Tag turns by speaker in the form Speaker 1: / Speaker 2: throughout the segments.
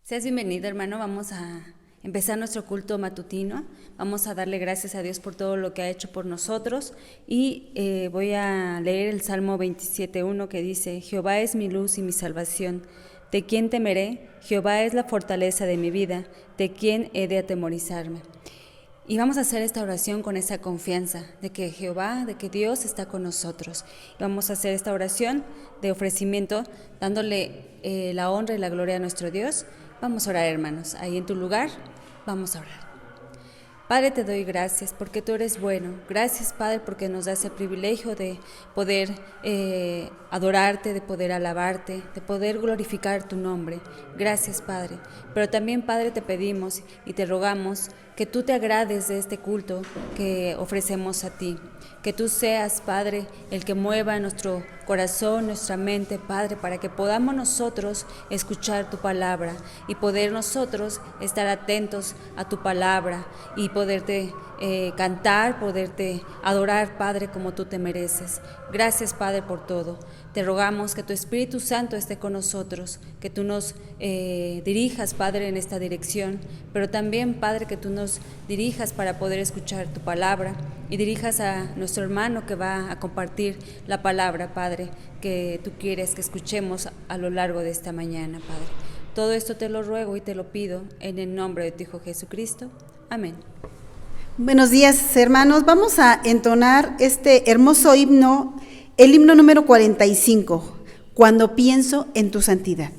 Speaker 1: Seas bienvenido, hermano. Vamos a empezar nuestro culto matutino. Vamos a darle gracias a Dios por todo lo que ha hecho por nosotros. Y voy a leer el Salmo 27:1 que dice: Jehová es mi luz y mi salvación. ¿De quién temeré? Jehová es la fortaleza de mi vida. ¿De quién he de atemorizarme? Y vamos a hacer esta oración con esa confianza de que Jehová, de que Dios está con nosotros. Y vamos a hacer esta oración de ofrecimiento, dándole la honra y la gloria a nuestro Dios. Vamos a orar, hermanos. Ahí en tu lugar, vamos a orar. Padre, te doy gracias porque tú eres bueno. Gracias, Padre, porque nos das el privilegio de poder adorarte, de poder alabarte, de poder glorificar tu nombre. Gracias, Padre. Pero también, Padre, te pedimos y te rogamos que tú te agrades de este culto que ofrecemos a ti. Que tú seas, Padre, el que mueva nuestro corazón, nuestra mente, Padre, para que podamos nosotros escuchar tu palabra y poder nosotros estar atentos a tu palabra y poderte cantar, poderte adorar, Padre, como tú te mereces. Gracias, Padre, por todo. Te rogamos que tu Espíritu Santo esté con nosotros, que tú nos dirijas, Padre, en esta dirección, pero también, Padre, que tú nos dirijas para poder escuchar tu palabra y dirijas a nuestro hermano que va a compartir la palabra, Padre, que tú quieres que escuchemos a lo largo de esta mañana, Padre. Todo esto te lo ruego y te lo pido en el nombre de tu Hijo Jesucristo. Amén.
Speaker 2: Buenos días, hermanos. Vamos a entonar este hermoso himno, el himno número 45, Cuando pienso en tu santidad.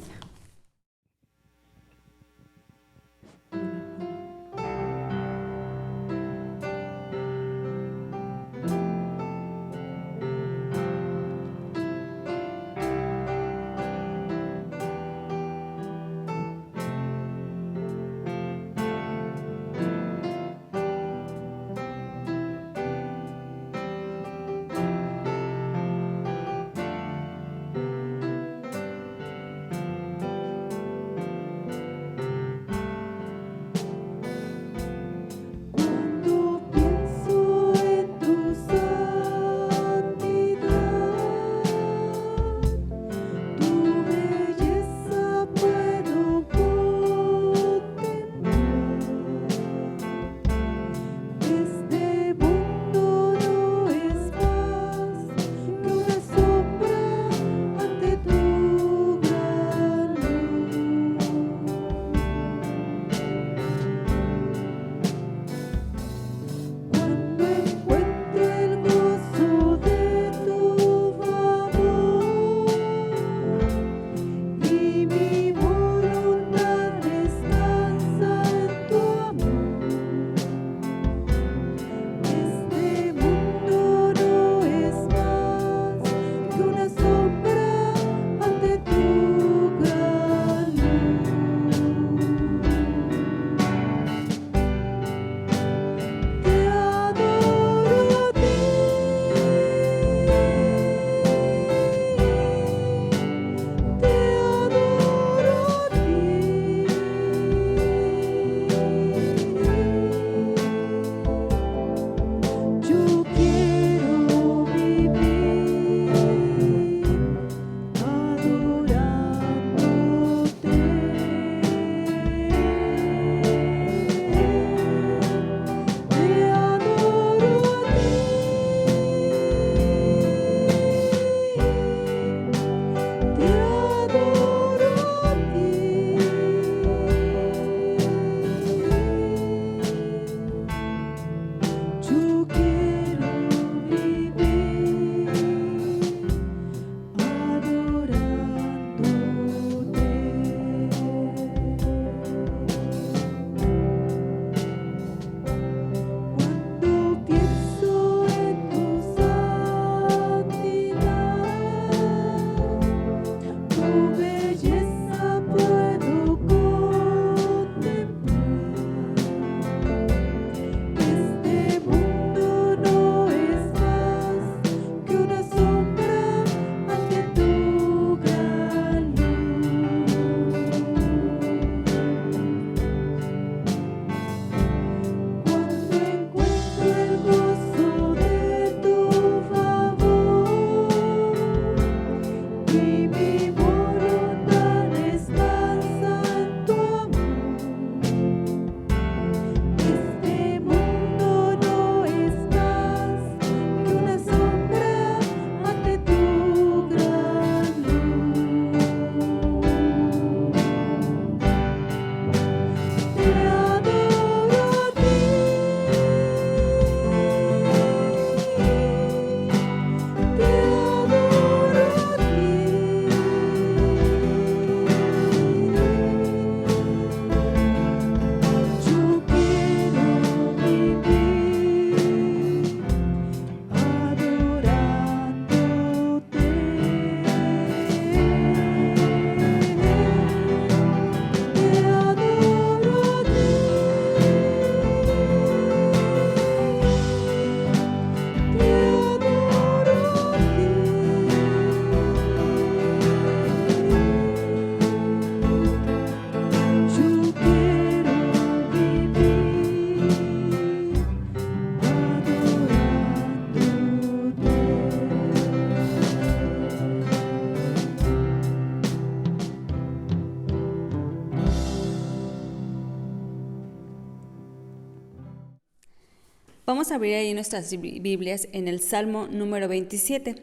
Speaker 1: Vamos a abrir ahí nuestras Biblias en el Salmo número 27.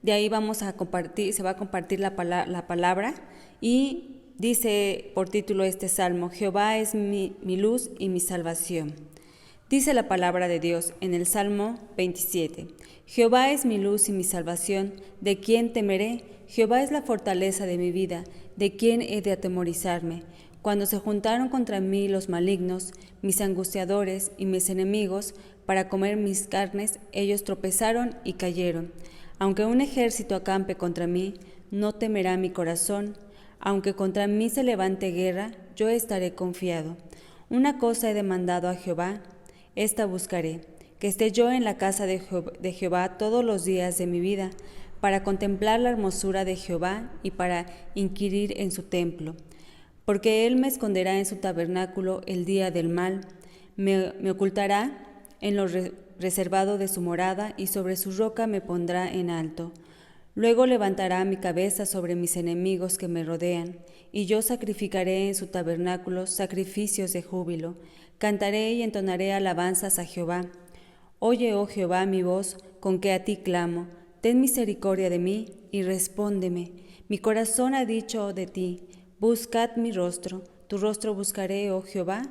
Speaker 1: De ahí se va a compartir la palabra y dice por título este salmo: Jehová es mi luz y mi salvación. Dice la palabra de Dios en el Salmo 27. Jehová es mi luz y mi salvación, ¿de quién temeré? Jehová es la fortaleza de mi vida, ¿de quién he de atemorizarme? Cuando se juntaron contra mí los malignos, mis angustiadores y mis enemigos, para comer mis carnes, ellos tropezaron y cayeron. Aunque un ejército acampe contra mí, no temerá mi corazón. Aunque contra mí se levante guerra, yo estaré confiado. Una cosa he demandado a Jehová, esta buscaré, que esté yo en la casa de Jehová todos los días de mi vida, para contemplar la hermosura de Jehová y para inquirir en su templo. Porque él me esconderá en su tabernáculo el día del mal, me ocultará en lo reservado de su morada, y sobre su roca me pondrá en alto. Luego levantará mi cabeza sobre mis enemigos que me rodean, y yo sacrificaré en su tabernáculo sacrificios de júbilo. Cantaré y entonaré alabanzas a Jehová. Oye, oh Jehová, mi voz, con que a ti clamo. Ten misericordia de mí y respóndeme. Mi corazón ha dicho de ti: buscad mi rostro. Tu rostro buscaré, oh Jehová.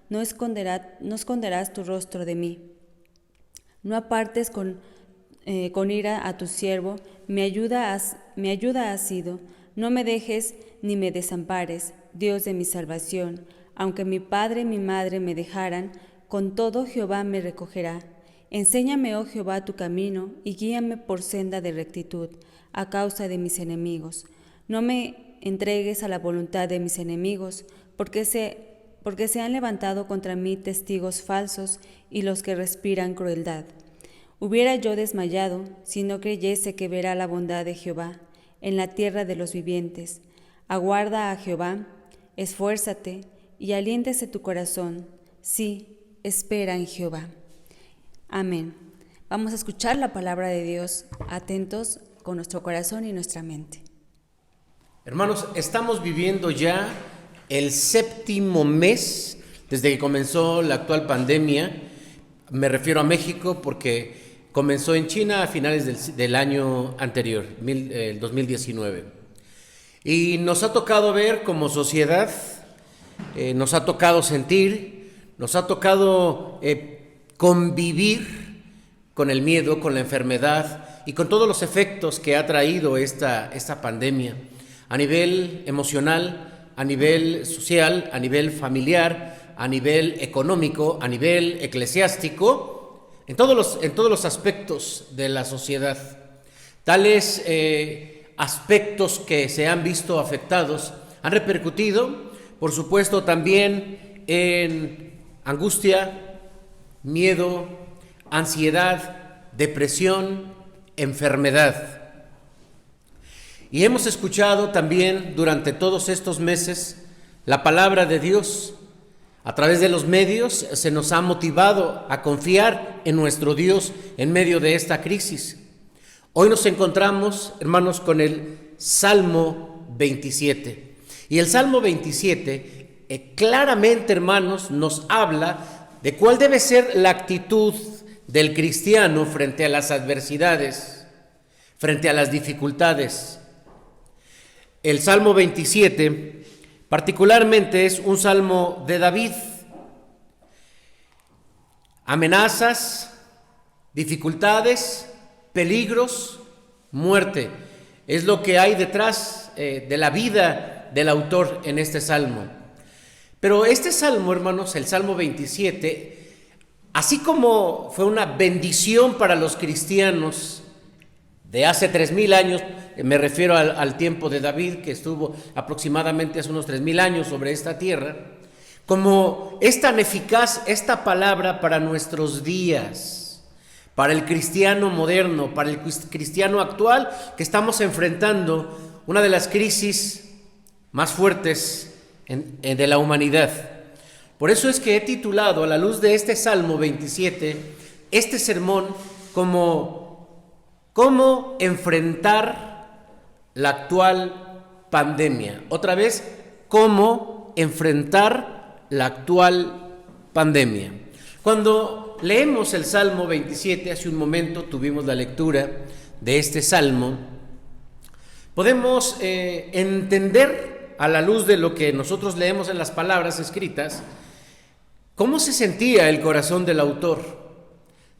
Speaker 1: No esconderás tu rostro de mí. No apartes con ira a tu siervo. Mi ayuda has sido. No me dejes ni me desampares, Dios de mi salvación. Aunque mi padre y mi madre me dejaran, con todo Jehová me recogerá. Enséñame, oh Jehová, tu camino, y guíame por senda de rectitud, a causa de mis enemigos. No me entregues a la voluntad de mis enemigos, porque se han levantado contra mí testigos falsos y los que respiran crueldad. Hubiera yo desmayado si no creyese que verá la bondad de Jehová en la tierra de los vivientes. Aguarda a Jehová, esfuérzate y aliéntese tu corazón. Sí, espera en Jehová. Amén. Vamos a escuchar la palabra de Dios, atentos con nuestro corazón y nuestra mente.
Speaker 3: Hermanos, estamos viviendo ya el 7º mes desde que comenzó la actual pandemia. Me refiero a México porque comenzó en China a finales del año anterior, el 2019. Y nos ha tocado ver como sociedad, nos ha tocado sentir, nos ha tocado convivir con el miedo, con la enfermedad y con todos los efectos que ha traído esta pandemia a nivel emocional, a nivel social, a nivel familiar, a nivel económico, a nivel eclesiástico, en todos los aspectos de la sociedad. Tales aspectos que se han visto afectados han repercutido, por supuesto, también en angustia, miedo, ansiedad, depresión, enfermedad. Y hemos escuchado también durante todos estos meses la palabra de Dios. A través de los medios se nos ha motivado a confiar en nuestro Dios en medio de esta crisis. Hoy nos encontramos, hermanos, con el Salmo 27. Y el Salmo 27 claramente, hermanos, nos habla de cuál debe ser la actitud del cristiano frente a las adversidades, frente a las dificultades. El Salmo 27 particularmente es un salmo de David. Amenazas, dificultades, peligros, muerte, es lo que hay detrás de la vida del autor en este salmo. Pero este salmo, hermanos, el Salmo 27, así como fue una bendición para los cristianos de hace 3,000 años, me refiero al tiempo de David, que estuvo aproximadamente hace unos 3,000 años sobre esta tierra, como es tan eficaz esta palabra para nuestros días, para el cristiano moderno, para el cristiano actual, que estamos enfrentando una de las crisis más fuertes de la humanidad. Por eso es que he titulado, a la luz de este Salmo 27, este sermón como ¿cómo enfrentar la actual pandemia? Otra vez, ¿cómo enfrentar la actual pandemia? Cuando leemos el Salmo 27, hace un momento tuvimos la lectura de este Salmo, podemos entender a la luz de lo que nosotros leemos en las palabras escritas, cómo se sentía el corazón del autor.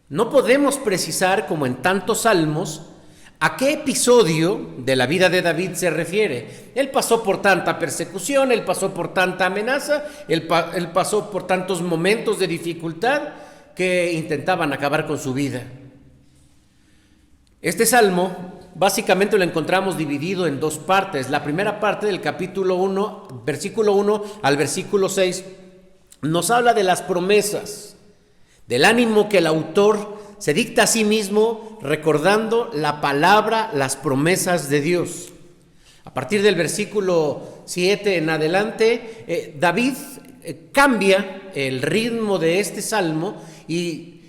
Speaker 3: No podemos precisar, como en tantos salmos, a qué episodio de la vida de David se refiere. Él pasó por tanta persecución, él pasó por tanta amenaza, él pasó por tantos momentos de dificultad que intentaban acabar con su vida. Este salmo básicamente lo encontramos dividido en dos partes. La primera parte del capítulo 1, versículo 1 al versículo 6, nos habla de las promesas, del ánimo que el autor se dicta a sí mismo recordando la palabra, las promesas de Dios. A partir del versículo 7 en adelante, David cambia el ritmo de este salmo y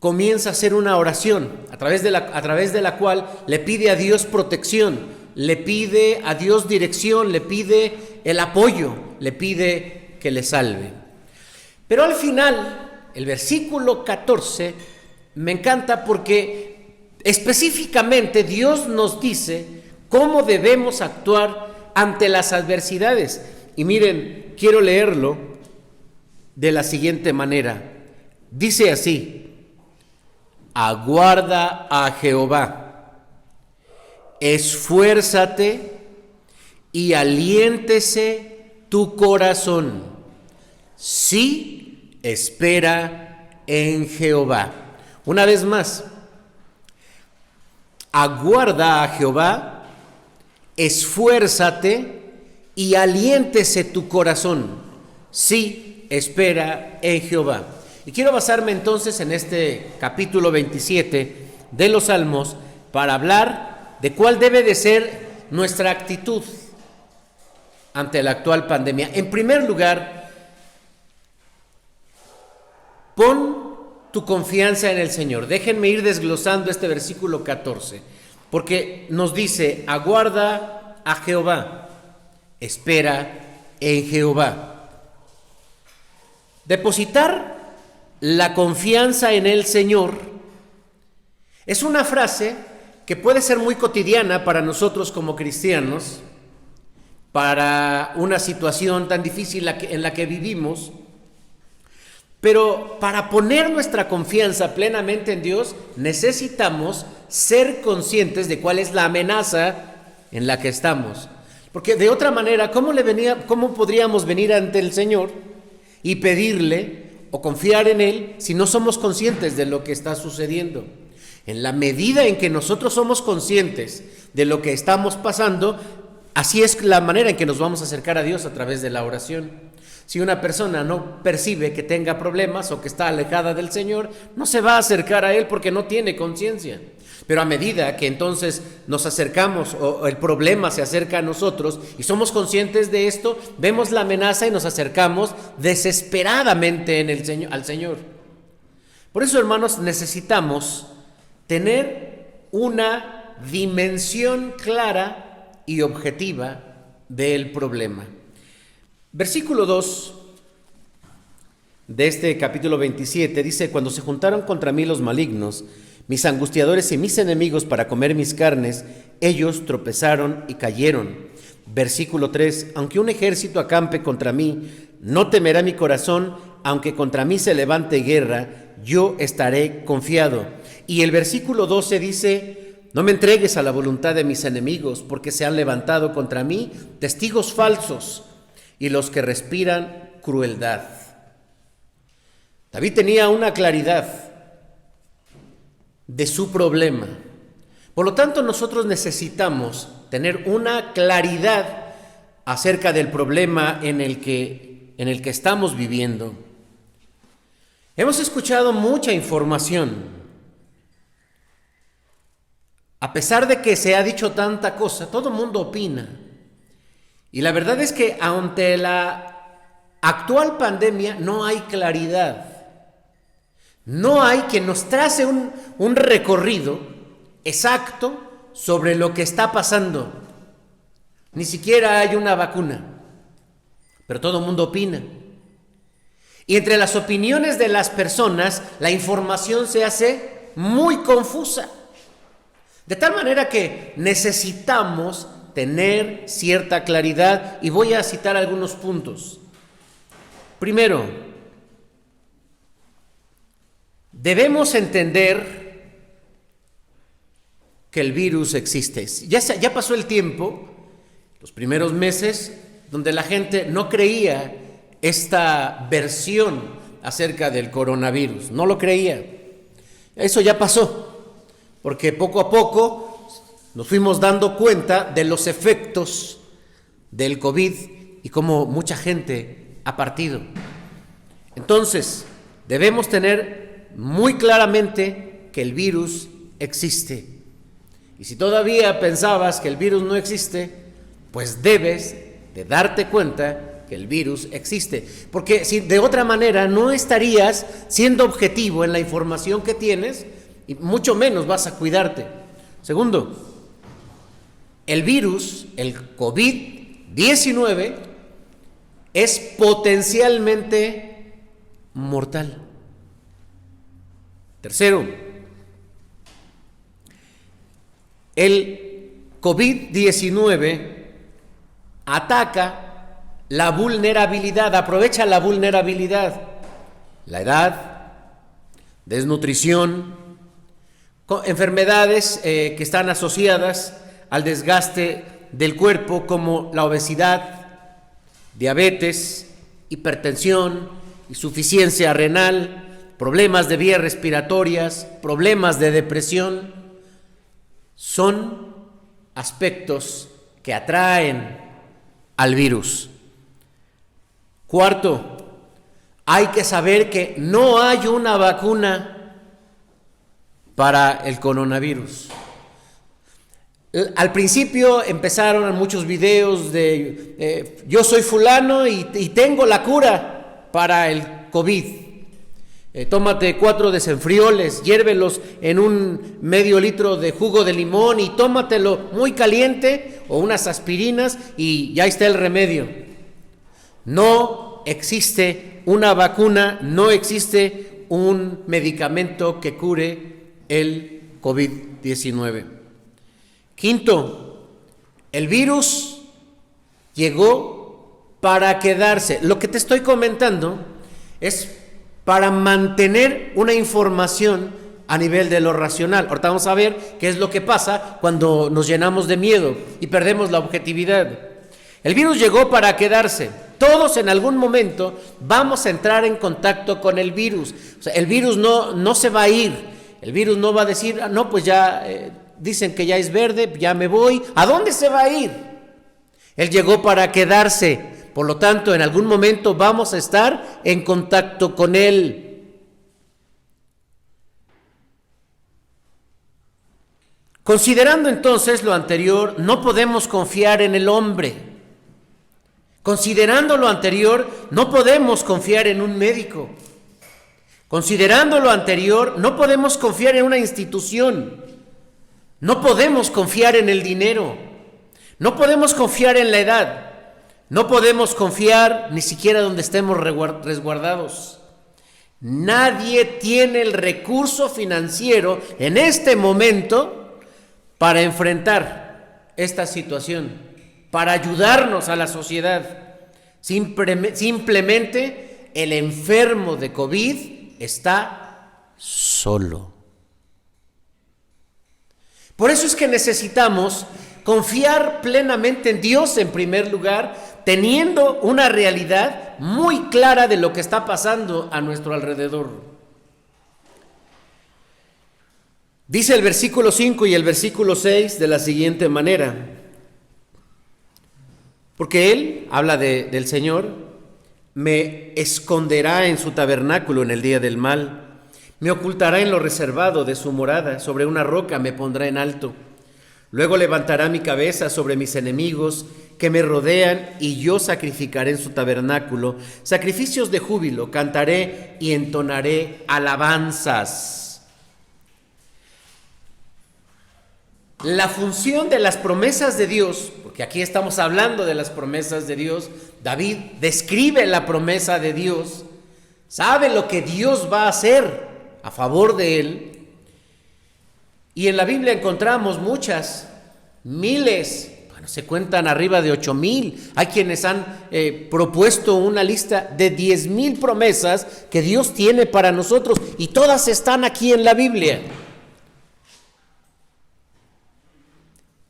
Speaker 3: comienza a hacer una oración a través de la cual le pide a Dios protección, le pide a Dios dirección, le pide el apoyo, le pide que le salve. Pero al final, el versículo 14 me encanta porque específicamente Dios nos dice cómo debemos actuar ante las adversidades. Y miren, quiero leerlo de la siguiente manera. Dice así: aguarda a Jehová, esfuérzate y aliéntese tu corazón. Sí, espera en Jehová. Una vez más, aguarda a Jehová, esfuérzate y aliéntese tu corazón. Sí, espera en Jehová. Y quiero basarme entonces en este capítulo 27 de los Salmos para hablar de cuál debe de ser nuestra actitud ante la actual pandemia. En primer lugar, pon tu confianza en el Señor. Déjenme ir desglosando este versículo 14, porque nos dice: aguarda a Jehová, espera en Jehová. Depositar la confianza en el Señor es una frase que puede ser muy cotidiana para nosotros como cristianos, para una situación tan difícil en la que vivimos. Pero para poner nuestra confianza plenamente en Dios, necesitamos ser conscientes de cuál es la amenaza en la que estamos. Porque de otra manera, ¿cómo podríamos venir ante el Señor y pedirle o confiar en Él si no somos conscientes de lo que está sucediendo? En la medida en que nosotros somos conscientes de lo que estamos pasando, así es la manera en que nos vamos a acercar a Dios, a través de la oración. Si una persona no percibe que tenga problemas o que está alejada del Señor, no se va a acercar a Él porque no tiene conciencia. Pero a medida que entonces nos acercamos o el problema se acerca a nosotros y somos conscientes de esto, vemos la amenaza y nos acercamos desesperadamente al Señor. Por eso, hermanos, necesitamos tener una dimensión clara y objetiva del problema. Versículo 2 de este capítulo 27 dice: cuando se juntaron contra mí los malignos, mis angustiadores y mis enemigos para comer mis carnes, ellos tropezaron y cayeron. Versículo 3: aunque un ejército acampe contra mí, no temerá mi corazón, aunque contra mí se levante guerra, yo estaré confiado. Y el versículo 12 dice: no me entregues a la voluntad de mis enemigos, porque se han levantado contra mí testigos falsos y los que respiran crueldad. David tenía una claridad de su problema. Por lo tanto, nosotros necesitamos tener una claridad acerca del problema en el que estamos viviendo. Hemos escuchado mucha información. A pesar de que se ha dicho tanta cosa, todo el mundo opina. Y la verdad es que ante la actual pandemia no hay claridad. No hay quien nos trace un recorrido exacto sobre lo que está pasando. Ni siquiera hay una vacuna, pero todo el mundo opina. Y entre las opiniones de las personas, la información se hace muy confusa. De tal manera que necesitamos tener cierta claridad, y voy a citar algunos puntos. Primero, debemos entender que el virus existe. Ya pasó el tiempo, los primeros meses, donde la gente no creía esta versión acerca del coronavirus, no lo creía. Eso ya pasó, porque poco a poco nos fuimos dando cuenta de los efectos del COVID y cómo mucha gente ha partido. Entonces, debemos tener muy claramente que el virus existe. Y si todavía pensabas que el virus no existe, pues debes de darte cuenta que el virus existe. Porque si de otra manera no estarías siendo objetivo en la información que tienes y mucho menos vas a cuidarte. Segundo, el virus, el COVID-19, es potencialmente mortal. Tercero, el COVID-19 ataca la vulnerabilidad, aprovecha la vulnerabilidad, la edad, desnutrición, enfermedades que están asociadas al desgaste del cuerpo, como la obesidad, diabetes, hipertensión, insuficiencia renal, problemas de vías respiratorias, problemas de depresión, son aspectos que atraen al virus. Cuarto, hay que saber que no hay una vacuna para el coronavirus. Al principio empezaron muchos videos de yo soy fulano y tengo la cura para el COVID. Tómate 4 desenfrioles, hiérvelos en un medio litro de jugo de limón y tómatelo muy caliente, o unas aspirinas, y ya está el remedio. No existe una vacuna, no existe un medicamento que cure el COVID-19. Quinto, el virus llegó para quedarse. Lo que te estoy comentando es para mantener una información a nivel de lo racional. Ahorita vamos a ver qué es lo que pasa cuando nos llenamos de miedo y perdemos la objetividad. El virus llegó para quedarse. Todos en algún momento vamos a entrar en contacto con el virus. O sea, el virus no se va a ir. El virus no va a decir, no, pues ya dicen que ya es verde, ya me voy. ¿A dónde se va a ir? Él llegó para quedarse. Por lo tanto, en algún momento vamos a estar en contacto con él. Considerando entonces lo anterior, no podemos confiar en el hombre. Considerando lo anterior, no podemos confiar en un médico. Considerando lo anterior, no podemos confiar en una institución. No podemos confiar en el dinero. No podemos confiar en la edad. No podemos confiar ni siquiera donde estemos resguardados. Nadie tiene el recurso financiero en este momento para enfrentar esta situación, para ayudarnos a la sociedad. Simplemente el enfermo de COVID está solo. Por eso es que necesitamos confiar plenamente en Dios en primer lugar, teniendo una realidad muy clara de lo que está pasando a nuestro alrededor. Dice el versículo 5 y el versículo 6 de la siguiente manera: porque Él, habla del Señor, me esconderá en su tabernáculo en el día del mal, me ocultará en lo reservado de su morada, sobre una roca me pondrá en alto. Luego levantará mi cabeza sobre mis enemigos que me rodean, y yo sacrificaré en su tabernáculo sacrificios de júbilo, cantaré y entonaré alabanzas. La función de las promesas de Dios, porque aquí estamos hablando de las promesas de Dios, David describe la promesa de Dios, sabe lo que Dios va a hacer a favor de él. Y en la Biblia encontramos muchas, miles, bueno, se cuentan arriba de 8,000. Hay quienes han propuesto una lista de 10,000 promesas que Dios tiene para nosotros, y todas están aquí en la Biblia.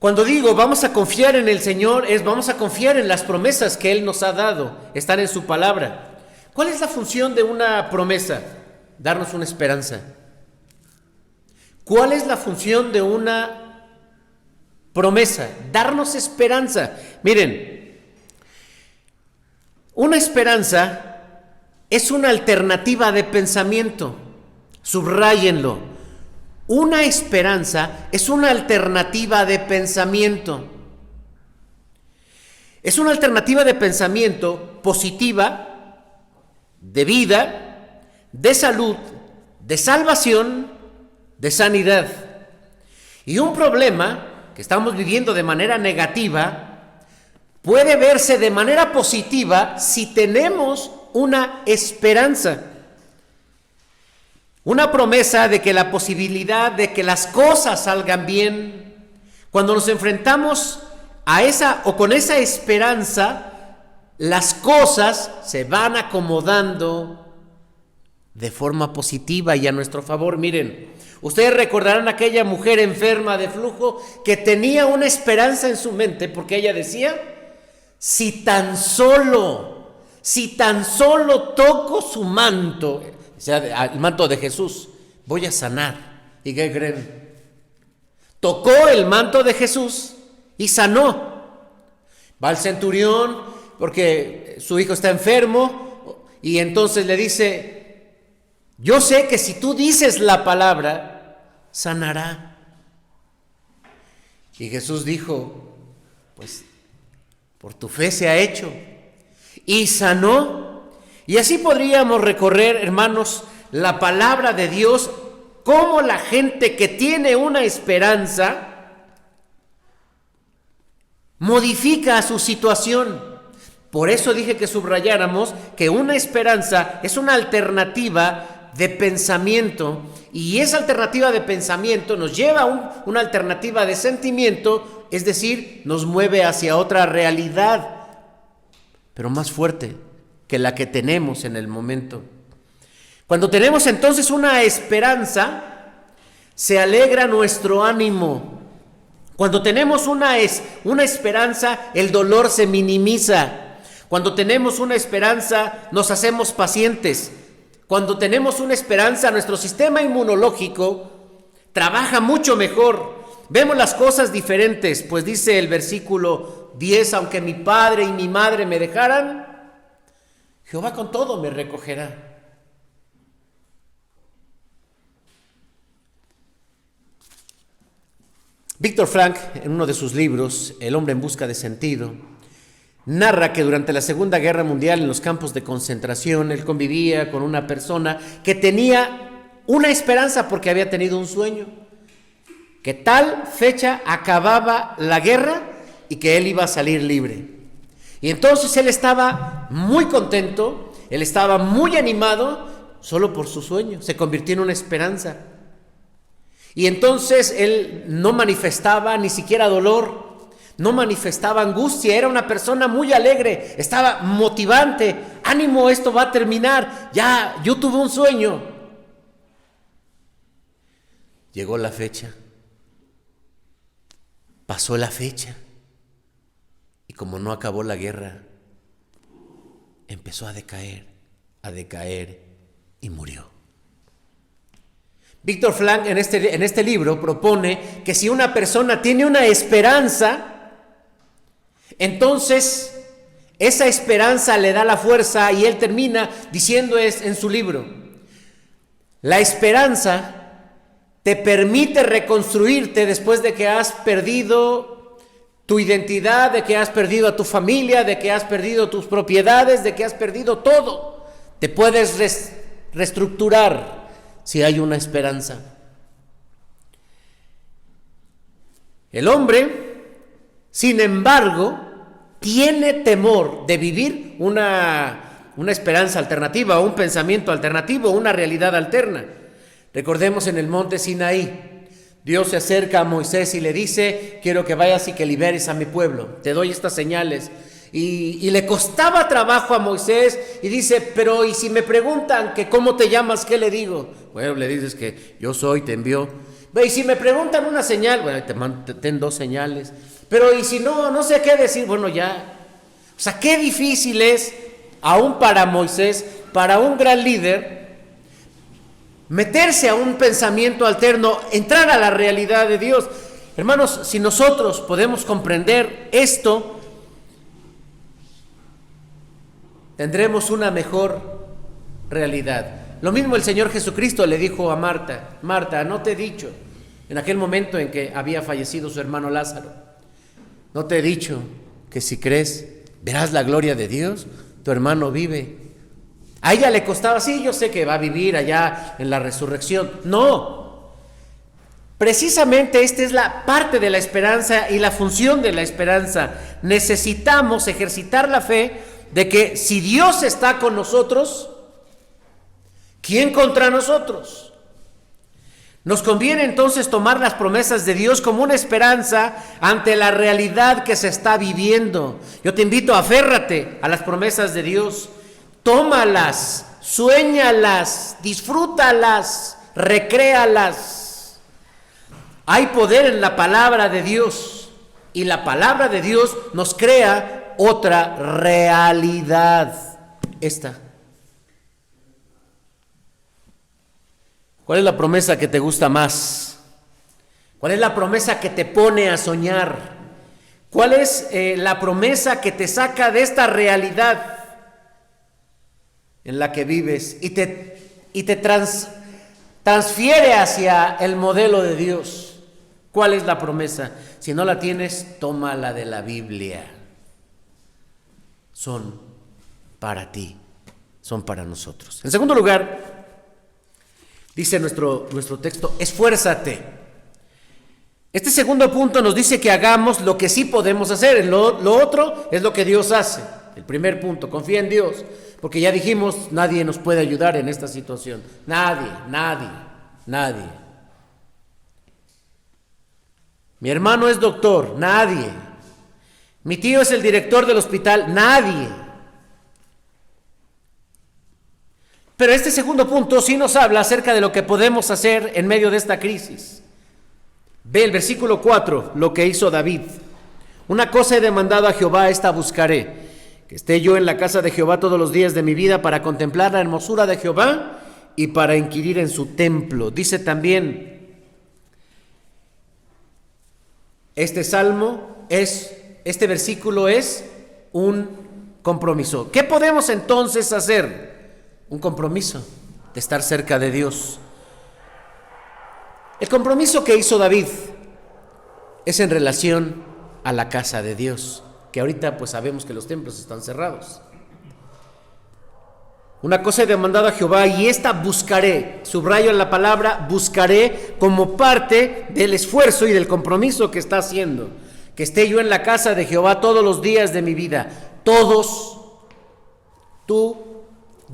Speaker 3: Cuando digo vamos a confiar en el Señor, vamos a confiar en las promesas que Él nos ha dado, están en su palabra. ¿Cuál es la función de una promesa? Darnos una esperanza. ¿Cuál es la función de una promesa? Darnos esperanza. Miren, una esperanza es una alternativa de pensamiento. Subráyenlo. Una esperanza es una alternativa de pensamiento. Es una alternativa de pensamiento positiva, de vida, de salud, de salvación, de sanidad. Y un problema que estamos viviendo de manera negativa puede verse de manera positiva si tenemos una esperanza. Una promesa de que la posibilidad de que las cosas salgan bien. Cuando nos enfrentamos a esa o con esa esperanza, las cosas se van acomodando de forma positiva y a nuestro favor. Miren, ustedes recordarán a aquella mujer enferma de flujo que tenía una esperanza en su mente, porque ella decía: si tan solo toco su manto, o sea, el manto de Jesús, voy a sanar. ¿Y qué creen? Tocó el manto de Jesús y sanó. Va al centurión porque su hijo está enfermo, y entonces le dice: yo sé que si tú dices la palabra, sanará. Y Jesús dijo: pues por tu fe se ha hecho. Y sanó. Y así podríamos recorrer, hermanos, la palabra de Dios, cómo la gente que tiene una esperanza modifica su situación. Por eso dije que subrayáramos que una esperanza es una alternativa de pensamiento, y esa alternativa de pensamiento nos lleva a una alternativa de sentimiento, es decir, nos mueve hacia otra realidad, pero más fuerte que la que tenemos en el momento. Cuando tenemos entonces una esperanza, se alegra nuestro ánimo. Cuando tenemos una esperanza, el dolor se minimiza. Cuando tenemos una esperanza, nos hacemos pacientes. Cuando tenemos una esperanza, nuestro sistema inmunológico trabaja mucho mejor. Vemos las cosas diferentes, pues dice el versículo 10: aunque mi padre y mi madre me dejaran, Jehová con todo me recogerá. Víctor Frank, en uno de sus libros, El hombre en busca de sentido, narra que durante la Segunda Guerra Mundial, en los campos de concentración, él convivía con una persona que tenía una esperanza porque había tenido un sueño, que tal fecha acababa la guerra y que él iba a salir libre. Y entonces él estaba muy contento, él estaba muy animado solo por su sueño, se convirtió en una esperanza. Y entonces él no manifestaba ni siquiera dolor, no manifestaba angustia, era una persona muy alegre, estaba motivante: ánimo, esto va a terminar, ya, yo tuve un sueño. Llegó la fecha, pasó la fecha, y como no acabó la guerra, empezó a decaer y murió. Víctor Frank en este libro propone que si una persona tiene una esperanza, entonces esa esperanza le da la fuerza, y él termina diciendo en su libro: la esperanza te permite reconstruirte después de que has perdido tu identidad, de que has perdido a tu familia, de que has perdido tus propiedades, de que has perdido todo. Te puedes reestructurar si hay una esperanza. El hombre, sin embargo, tiene temor de vivir una una esperanza alternativa, un pensamiento alternativo, una realidad alterna. Recordemos en el monte Sinaí, Dios se acerca a Moisés y le dice: quiero que vayas y que liberes a mi pueblo, te doy estas señales. Y le costaba trabajo a Moisés y dice: pero ¿y si me preguntan que cómo te llamas, qué le digo? Bueno, le dices que yo soy, te envió. Y si me preguntan una señal, bueno, te ten 2 señales. Pero ¿y si no sé qué decir? Bueno, ya. O sea, qué difícil es, aún para Moisés, para un gran líder, meterse a un pensamiento alterno, entrar a la realidad de Dios. Hermanos, si nosotros podemos comprender esto, tendremos una mejor realidad. Lo mismo el Señor Jesucristo le dijo a Marta: Marta, ¿no te he dicho, en aquel momento en que había fallecido su hermano Lázaro, no te he dicho que si crees verás la gloria de Dios? Tu hermano vive. A ella le costaba: sí, yo sé que va a vivir allá en la resurrección. No, precisamente esta es la parte de la esperanza y la función de la esperanza. Necesitamos ejercitar la fe de que si Dios está con nosotros, ¿quién contra nosotros? Nos conviene entonces tomar las promesas de Dios como una esperanza ante la realidad que se está viviendo. Yo te invito: aférrate a las promesas de Dios, tómalas, suéñalas, disfrútalas, recréalas. Hay poder en la palabra de Dios y la palabra de Dios nos crea otra realidad. Esta. ¿Cuál es la promesa que te gusta más? ¿Cuál es la promesa que te pone a soñar? ¿Cuál es la promesa que te saca de esta realidad en la que vives y te transfiere hacia el modelo de Dios? ¿Cuál es la promesa? Si no la tienes, tómala de la Biblia. Son para ti, son para nosotros. En segundo lugar, dice nuestro texto: esfuérzate. Este segundo punto nos dice que hagamos lo que sí podemos hacer. Lo otro es lo que Dios hace. El primer punto: confía en Dios. Porque ya dijimos, nadie nos puede ayudar en esta situación. Nadie. Mi hermano es doctor. Nadie. Mi tío es el director del hospital. Nadie. Pero este segundo punto sí nos habla acerca de lo que podemos hacer en medio de esta crisis. Ve el versículo 4, lo que hizo David. Una cosa he demandado a Jehová, esta buscaré: que esté yo en la casa de Jehová todos los días de mi vida, para contemplar la hermosura de Jehová y para inquirir en su templo. Dice también, este versículo es un compromiso. ¿Qué podemos entonces hacer? Un compromiso de estar cerca de Dios. El compromiso que hizo David es en relación a la casa de Dios, que ahorita pues sabemos que los templos están cerrados. Una cosa he demandado a Jehová y esta buscaré. Subrayo en la palabra buscaré como parte del esfuerzo y del compromiso que está haciendo. Que esté yo en la casa de Jehová todos los días de mi vida. Todos, tú,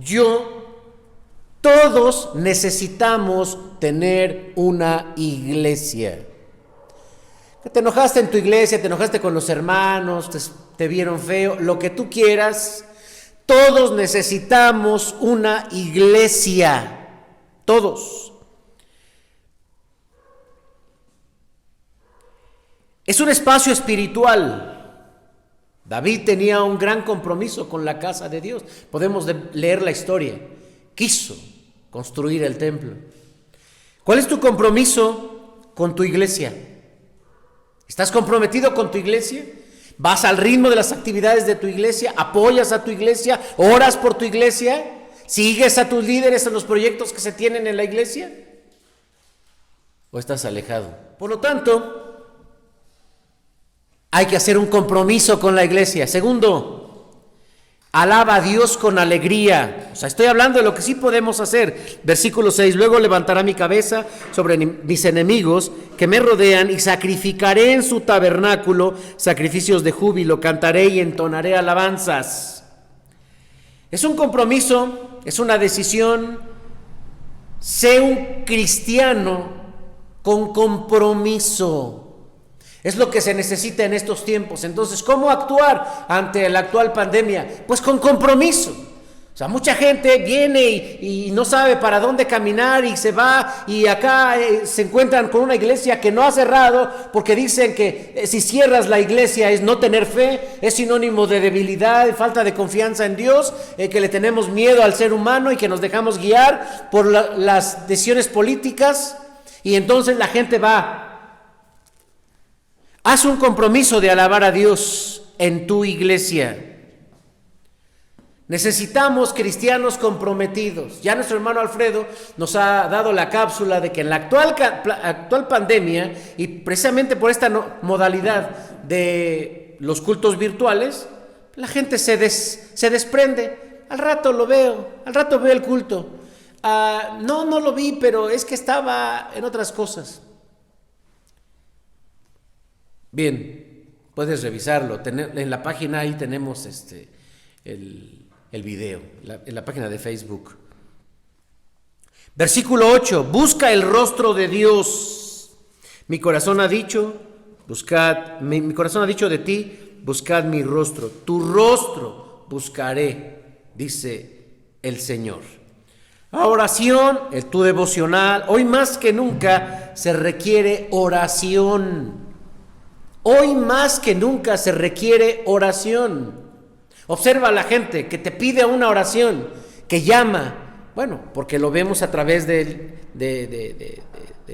Speaker 3: yo, todos necesitamos tener una iglesia. Que te enojaste en tu iglesia, te enojaste con los hermanos, te vieron feo, lo que tú quieras. Todos necesitamos una iglesia. Todos. Es un espacio espiritual. David tenía un gran compromiso con la casa de Dios. Podemos leer la historia. Quiso construir el templo. ¿Cuál es tu compromiso con tu iglesia? ¿Estás comprometido con tu iglesia? ¿Vas al ritmo de las actividades de tu iglesia? ¿Apoyas a tu iglesia? ¿Oras por tu iglesia? ¿Sigues a tus líderes en los proyectos que se tienen en la iglesia? ¿O estás alejado? Por lo tanto, hay que hacer un compromiso con la iglesia. Segundo, alaba a Dios con alegría. O sea, estoy hablando de lo que sí podemos hacer. Versículo 6, luego levantará mi cabeza sobre mis enemigos que me rodean y sacrificaré en su tabernáculo sacrificios de júbilo, cantaré y entonaré alabanzas. Es un compromiso, es una decisión. Sé un cristiano con compromiso. Es lo que se necesita en estos tiempos. Entonces, ¿cómo actuar ante la actual pandemia? Pues con compromiso. O sea, mucha gente viene y no sabe para dónde caminar y se va, y acá se encuentran con una iglesia que no ha cerrado, porque dicen que si cierras la iglesia es no tener fe, es sinónimo de debilidad, falta de confianza en Dios, que le tenemos miedo al ser humano y que nos dejamos guiar por las decisiones políticas, y entonces la gente va. Haz un compromiso de alabar a Dios en tu iglesia. Necesitamos cristianos comprometidos. Ya nuestro hermano Alfredo nos ha dado la cápsula de que en la actual pandemia, y precisamente por esta modalidad de los cultos virtuales, la gente se desprende. Al rato lo veo, al rato veo el culto. No lo vi, pero es que estaba en otras cosas. Bien, puedes revisarlo. En la página ahí tenemos el video, en la página de Facebook. Versículo 8, busca el rostro de Dios. Mi corazón ha dicho de ti, buscad mi rostro. Tu rostro buscaré, dice el Señor. La oración, tu devocional, hoy más que nunca se requiere oración. Hoy más que nunca se requiere oración. Observa a la gente que te pide una oración, que llama, bueno, porque lo vemos a través del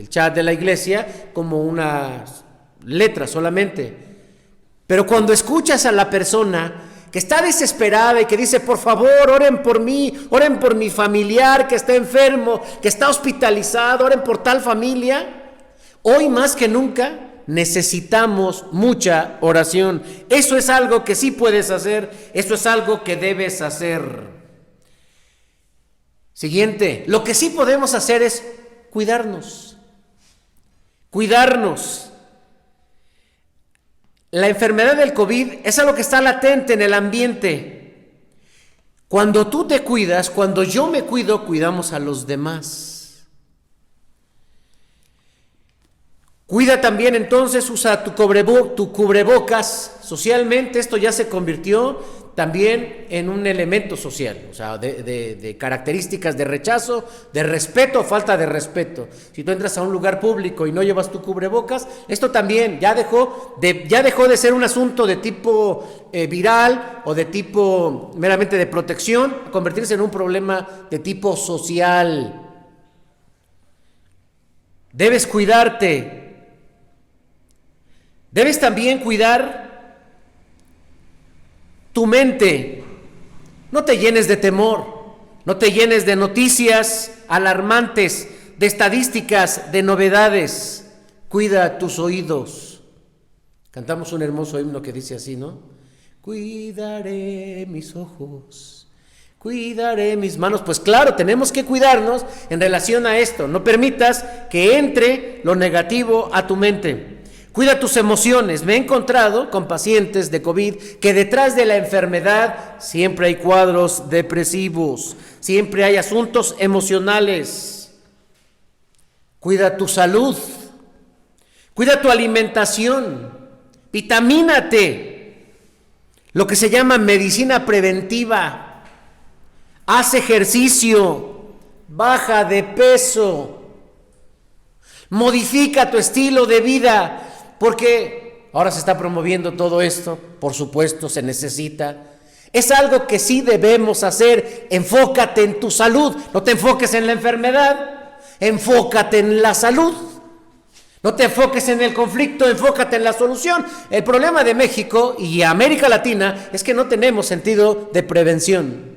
Speaker 3: chat de la iglesia como una letra solamente. Pero cuando escuchas a la persona que está desesperada y que dice, por favor, oren por mí, oren por mi familiar que está enfermo, que está hospitalizado, oren por tal familia, hoy más que nunca necesitamos mucha oración. Eso es algo que sí puedes hacer, eso es algo que debes hacer. Siguiente, lo que sí podemos hacer es cuidarnos. La enfermedad del COVID es algo que está latente en el ambiente. Cuando tú te cuidas, cuando yo me cuido, cuidamos a los demás. Cuida también entonces, usa tu cubrebocas. Socialmente esto ya se convirtió también en un elemento social, o sea, de características de rechazo, de respeto o falta de respeto. Si tú entras a un lugar público y no llevas tu cubrebocas, esto también ya dejó de ser un asunto de tipo viral o de tipo meramente de protección, a convertirse en un problema de tipo social. Debes cuidarte. Debes también cuidar tu mente. No te llenes de temor, no te llenes de noticias alarmantes, de estadísticas, de novedades. Cuida tus oídos. Cantamos un hermoso himno que dice así, ¿no? Cuidaré mis ojos, cuidaré mis manos. Pues claro, tenemos que cuidarnos en relación a esto. No permitas que entre lo negativo a tu mente. Cuida tus emociones. Me he encontrado con pacientes de COVID que detrás de la enfermedad siempre hay cuadros depresivos, siempre hay asuntos emocionales. Cuida tu salud, cuida tu alimentación, vitamínate, lo que se llama medicina preventiva. Haz ejercicio, baja de peso, modifica tu estilo de vida. Porque ahora se está promoviendo todo esto, por supuesto, se necesita. Es algo que sí debemos hacer. Enfócate en tu salud, no te enfoques en la enfermedad, enfócate en la salud. No te enfoques en el conflicto, enfócate en la solución. El problema de México y América Latina es que no tenemos sentido de prevención.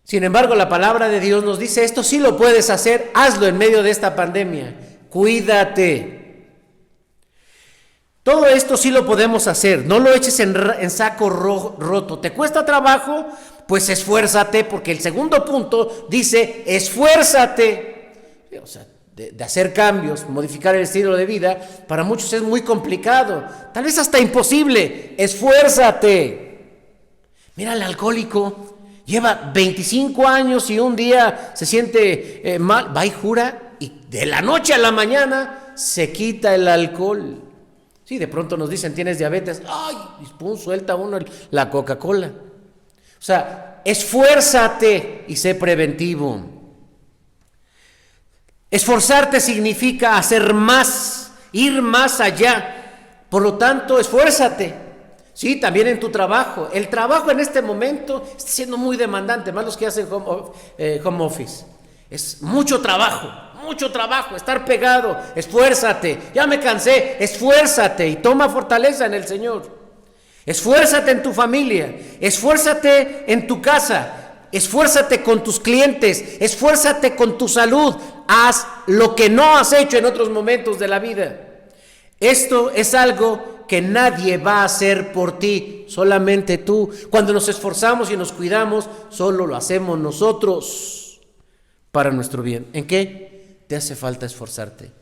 Speaker 3: Sin embargo, la palabra de Dios nos dice, esto sí lo puedes hacer, hazlo en medio de esta pandemia. Cuídate. Todo esto sí lo podemos hacer, no lo eches en saco roto. ¿Te cuesta trabajo? Pues esfuérzate, porque el segundo punto dice, esfuérzate. O sea, de hacer cambios, modificar el estilo de vida, para muchos es muy complicado, tal vez hasta imposible. Esfuérzate. Mira al alcohólico, lleva 25 años y un día se siente mal, va y jura y de la noche a la mañana se quita el alcohol. Sí, de pronto nos dicen, tienes diabetes, ¡ay! Y pum, suelta uno la Coca-Cola. O sea, esfuérzate y sé preventivo. Esforzarte significa hacer más, ir más allá. Por lo tanto, esfuérzate. Sí, también en tu trabajo. El trabajo en este momento está siendo muy demandante, más los que hacen home office. Es mucho trabajo, estar pegado. Esfuérzate, ya me cansé, esfuérzate y toma fortaleza en el Señor. Esfuérzate en tu familia, esfuérzate en tu casa, esfuérzate con tus clientes, esfuérzate con tu salud. Haz lo que no has hecho en otros momentos de la vida. Esto es algo que nadie va a hacer por ti, solamente tú. Cuando nos esforzamos y nos cuidamos, solo lo hacemos nosotros para nuestro bien. ¿En qué te hace falta esforzarte?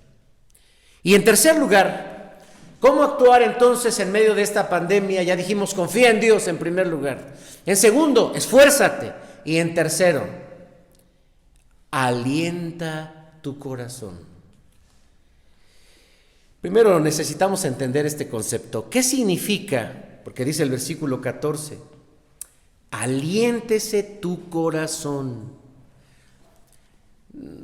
Speaker 3: Y en tercer lugar, ¿cómo actuar entonces en medio de esta pandemia? Ya dijimos, confía en Dios en primer lugar. En segundo, esfuérzate. Y en tercero, alienta tu corazón. Primero necesitamos entender este concepto. ¿Qué significa? Porque dice el versículo 14, aliéntese tu corazón.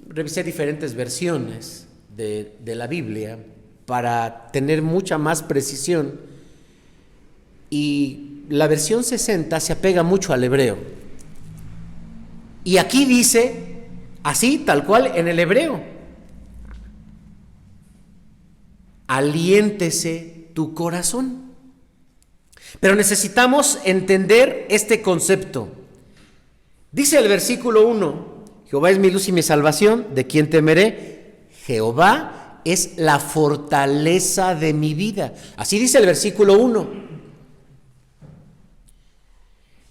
Speaker 3: Revisé diferentes versiones de la Biblia para tener mucha más precisión, y la versión 60 se apega mucho al hebreo. Y aquí dice, así, tal cual, en el hebreo, aliéntese tu corazón. Pero necesitamos entender este concepto. Dice el versículo 1, Jehová es mi luz y mi salvación, ¿de quién temeré? Jehová es la fortaleza de mi vida. Así dice el versículo 1.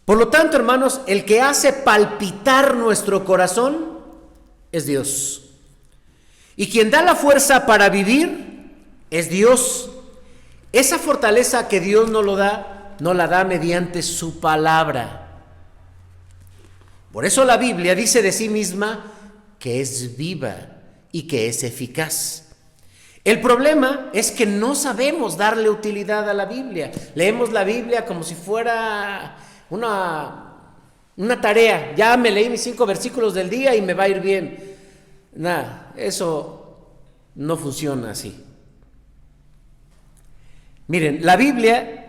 Speaker 3: Por lo tanto, hermanos, el que hace palpitar nuestro corazón es Dios. Y quien da la fuerza para vivir es Dios. Esa fortaleza que Dios nos la da mediante su palabra. Por eso la Biblia dice de sí misma que es viva y que es eficaz. El problema es que no sabemos darle utilidad a la Biblia. Leemos la Biblia como si fuera una tarea. Ya me leí mis 5 versículos del día y me va a ir bien. Nada, eso no funciona así. Miren, la Biblia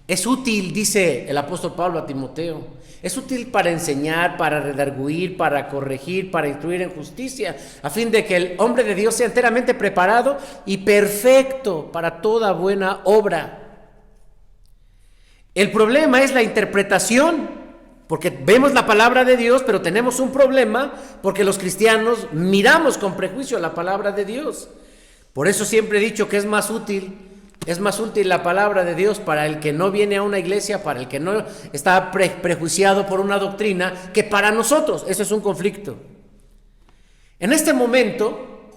Speaker 3: es útil, dice el apóstol Pablo a Timoteo. Es útil para enseñar, para redarguir, para corregir, para instruir en justicia, a fin de que el hombre de Dios sea enteramente preparado y perfecto para toda buena obra. El problema es la interpretación, porque vemos la palabra de Dios, pero tenemos un problema porque los cristianos miramos con prejuicio la palabra de Dios. Por eso siempre he dicho que es más útil la palabra de Dios para el que no viene a una iglesia, para el que no está prejuiciado por una doctrina, que para nosotros. Eso es un conflicto. En este momento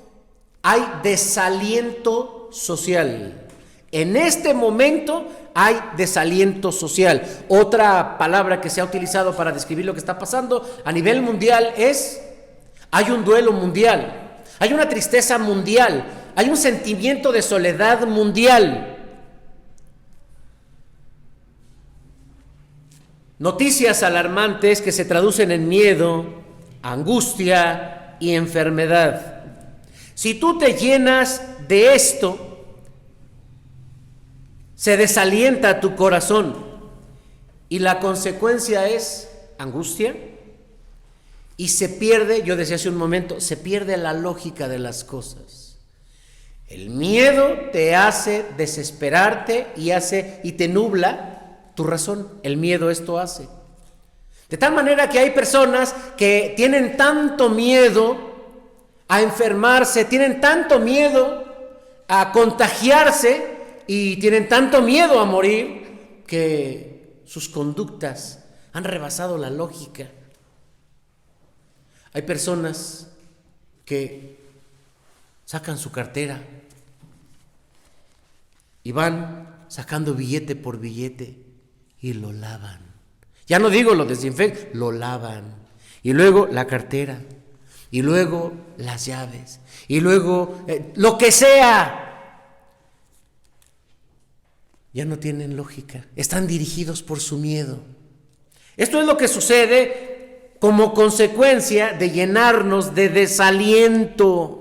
Speaker 3: hay desaliento social. En este momento hay desaliento social. Otra palabra que se ha utilizado para describir lo que está pasando a nivel mundial es: hay un duelo mundial, hay una tristeza mundial, hay un sentimiento de soledad mundial. Noticias alarmantes que se traducen en miedo, angustia y enfermedad. Si tú te llenas de esto, se desalienta tu corazón y la consecuencia es angustia y se pierde, yo decía hace un momento, se pierde la lógica de las cosas. El miedo te hace desesperarte y te nubla tu razón. El miedo esto hace. De tal manera que hay personas que tienen tanto miedo a enfermarse, tienen tanto miedo a contagiarse y tienen tanto miedo a morir que sus conductas han rebasado la lógica. Hay personas que sacan su cartera y van sacando billete por billete y lo lavan Ya no digo lo desinfectan, lo lavan. Y luego la cartera, y luego las llaves, y luego lo que sea. Ya no tienen lógica, están dirigidos por su miedo. Esto es lo que sucede como consecuencia de llenarnos de desaliento.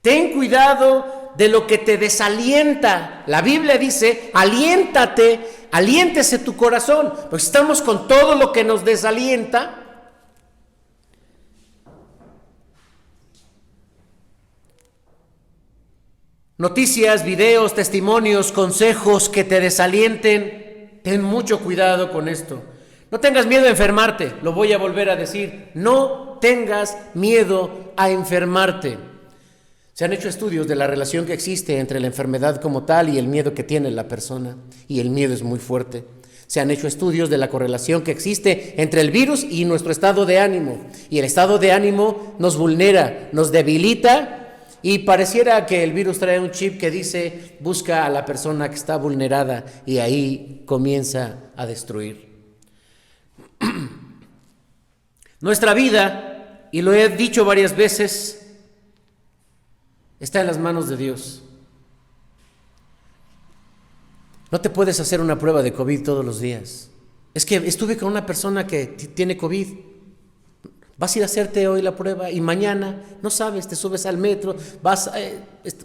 Speaker 3: Ten cuidado de lo que te desalienta. La Biblia dice, aliéntese tu corazón. Pues estamos con todo lo que nos desalienta. Noticias, videos, testimonios, consejos que te desalienten. Ten mucho cuidado con esto. No tengas miedo a enfermarte, lo voy a volver a decir. No tengas miedo a enfermarte. Se han hecho estudios de la relación que existe entre la enfermedad como tal y el miedo que tiene la persona. Y el miedo es muy fuerte. Se han hecho estudios de la correlación que existe entre el virus y nuestro estado de ánimo. Y el estado de ánimo nos vulnera, nos debilita. Y pareciera que el virus trae un chip que dice, busca a la persona que está vulnerada y ahí comienza a destruir. Nuestra vida, y lo he dicho varias veces, está en las manos de Dios. No te puedes hacer una prueba de COVID todos los días. Es que estuve con una persona que tiene COVID. Vas a ir a hacerte hoy la prueba y mañana, no sabes, te subes al metro,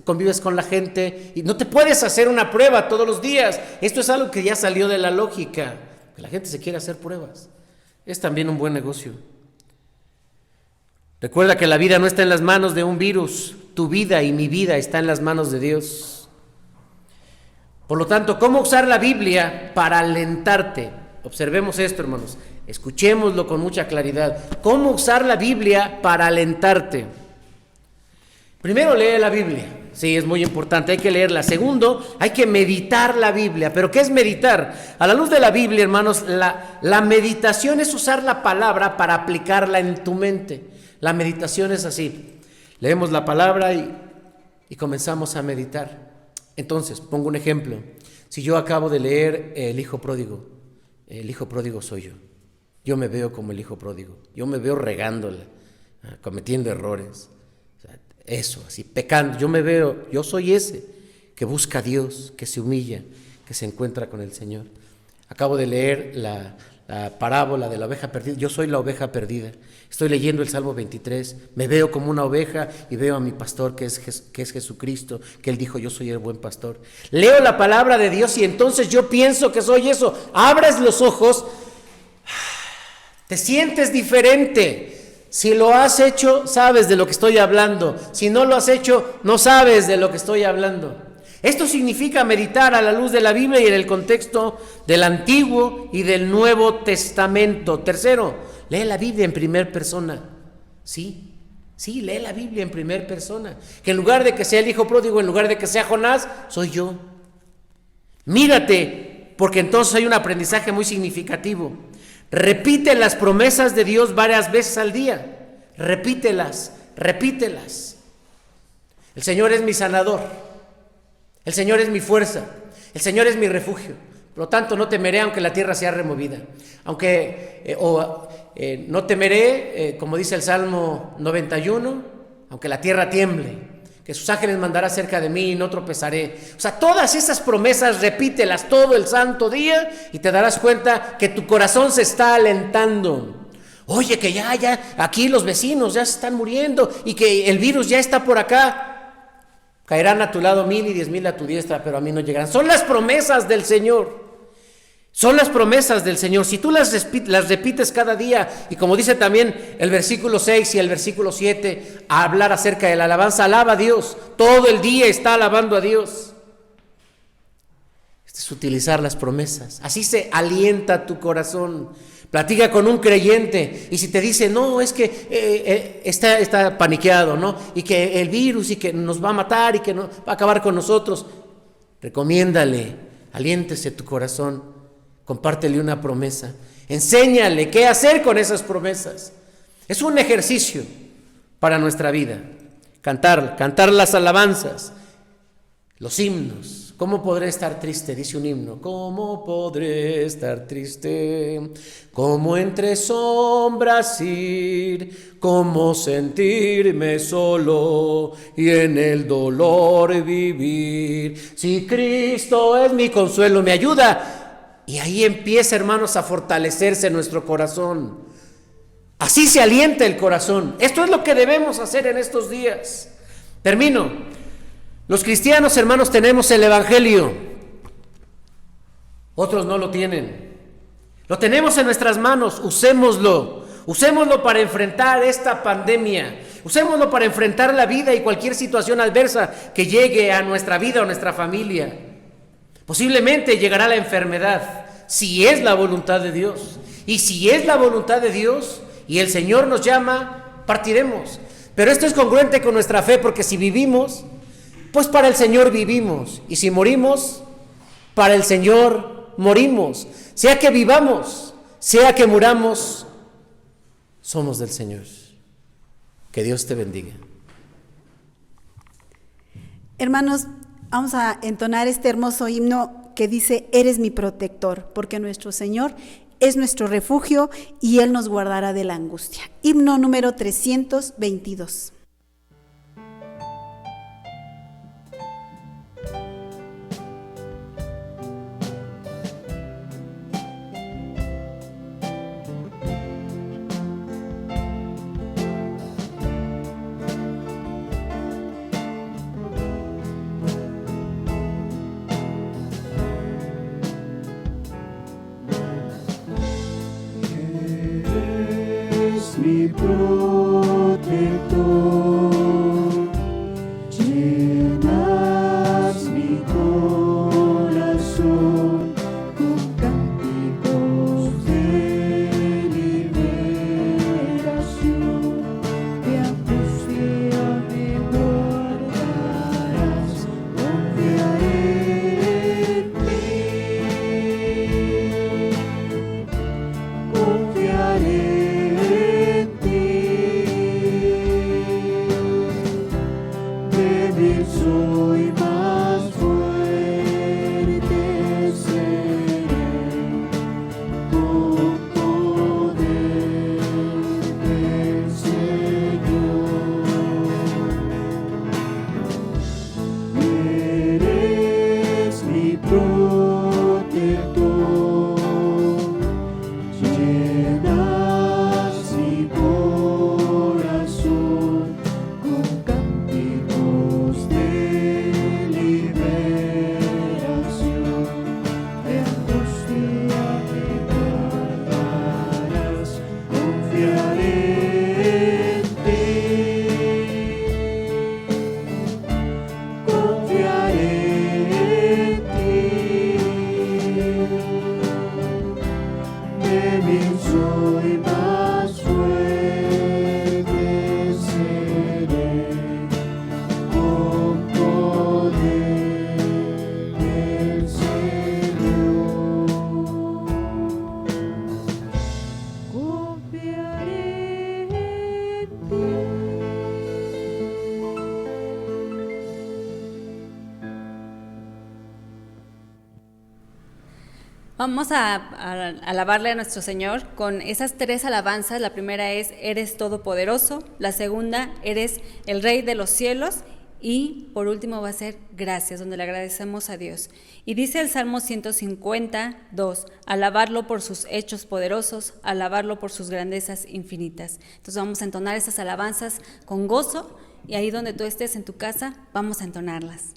Speaker 3: convives con la gente y no te puedes hacer una prueba todos los días. Esto es algo que ya salió de la lógica, que la gente se quiere hacer pruebas. Es también un buen negocio. Recuerda que la vida no está en las manos de un virus, tu vida y mi vida está en las manos de Dios. Por lo tanto, ¿cómo usar la Biblia para alentarte? Observemos esto, hermanos. Escuchémoslo con mucha claridad. ¿Cómo usar la Biblia para alentarte? Primero, lee la Biblia. Sí, es muy importante, hay que leerla. Segundo, hay que meditar la Biblia. ¿Pero qué es meditar? A la luz de la Biblia, hermanos, la meditación es usar la palabra para aplicarla en tu mente. La meditación es así. Leemos la palabra y comenzamos a meditar. Entonces, pongo un ejemplo. Si yo acabo de leer el hijo pródigo soy yo. Yo me veo como el hijo pródigo, yo me veo regándola, cometiendo errores, eso, así, pecando. Yo soy ese que busca a Dios, que se humilla, que se encuentra con el Señor. Acabo de leer la parábola de la oveja perdida, yo soy la oveja perdida. Estoy leyendo el Salmo 23, me veo como una oveja y veo a mi pastor que es Jesucristo, que Él dijo, yo soy el buen pastor. Leo la palabra de Dios y entonces yo pienso que soy eso. Abres los ojos, te sientes diferente. Si lo has hecho, sabes de lo que estoy hablando. Si no lo has hecho, no sabes de lo que estoy hablando. Esto significa meditar a la luz de la Biblia y en el contexto del Antiguo y del Nuevo Testamento. Tercero, lee la Biblia en primera persona. Sí, lee la Biblia en primera persona. Que en lugar de que sea el hijo pródigo, en lugar de que sea Jonás, soy yo. Mírate, porque entonces hay un aprendizaje muy significativo. Repite las promesas de Dios varias veces al día. Repítelas. El Señor es mi sanador. El Señor es mi fuerza. El Señor es mi refugio. Por lo tanto, no temeré aunque la tierra sea removida. No temeré, como dice el Salmo 91, aunque la tierra tiemble. Que sus ángeles mandará cerca de mí y no tropezaré. O sea, todas esas promesas repítelas todo el santo día y te darás cuenta que tu corazón se está alentando. Oye, que ya, aquí los vecinos ya se están muriendo y que el virus ya está por acá. Caerán a tu lado 1000 y 10,000 a tu diestra, pero a mí no llegarán. Son las promesas del Señor. Son las promesas del Señor. Si tú las repites cada día, y como dice también el versículo 6 y el versículo 7, a hablar acerca de la alabanza, alaba a Dios. Todo el día está alabando a Dios. Este es utilizar las promesas. Así se alienta tu corazón. Platica con un creyente y si te dice, no, es que está paniqueado, ¿no? Y que el virus y que nos va a matar y que no, va a acabar con nosotros, recomiéndale, aliéntese tu corazón. Compártele una promesa, enséñale qué hacer con esas promesas. Es un ejercicio para nuestra vida. Cantar las alabanzas, los himnos, ¿Cómo podré estar triste? Dice un himno. ¿Cómo podré estar triste? ¿Cómo entre sombras ir? ¿Cómo sentirme solo y en el dolor vivir? Si Cristo es mi consuelo, me ayuda. Y ahí empieza, hermanos, a fortalecerse nuestro corazón. Así se alienta el corazón. Esto es lo que debemos hacer en estos días. Termino. Los cristianos, hermanos, tenemos el Evangelio. Otros no lo tienen. Lo tenemos en nuestras manos, usémoslo. Usémoslo para enfrentar esta pandemia. Usémoslo para enfrentar la vida y cualquier situación adversa que llegue a nuestra vida o a nuestra familia. Posiblemente llegará la enfermedad, si es la voluntad de Dios. Y si es la voluntad de Dios y el Señor nos llama, partiremos. Pero esto es congruente con nuestra fe, porque si vivimos, pues para el Señor vivimos, y si morimos, para el Señor morimos. Sea que vivamos, sea que muramos, somos del Señor. Que Dios te bendiga.
Speaker 2: Hermanos, vamos a entonar este hermoso himno que dice: eres mi protector, porque nuestro Señor es nuestro refugio y Él nos guardará de la angustia. Himno número 322.
Speaker 4: Mi protector, llenas mi corazón con cánticos de liberación. De angustia me guardarás, confiaré en ti, confiaré. Soy más fuerte, seré con poder del Señor. Eres mi protector, llenas mi corazón con cánticos de liberación. De angustia me guardarás, confiaré en ti, confiaré en ti. Débil soy, más fuerte seré con poder del Señor. Confiaré en ti.
Speaker 1: Vamos a alabarle a nuestro Señor con esas 3 alabanzas. La primera es: eres todopoderoso. La segunda: eres el Rey de los cielos. Y por último va a ser gracias, donde le agradecemos a Dios. Y dice el Salmo 152: alabarlo por sus hechos poderosos, alabarlo por sus grandezas infinitas. Entonces vamos a entonar esas alabanzas con gozo, y ahí donde tú estés en tu casa, vamos a entonarlas.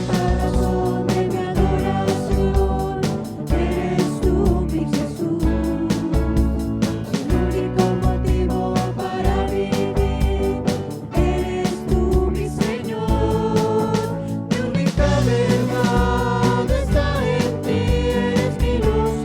Speaker 4: Razón de mi adoración, eres tú, mi Jesús, el único motivo para vivir, eres tú, mi Señor, mi única verdad está en ti, eres mi luz,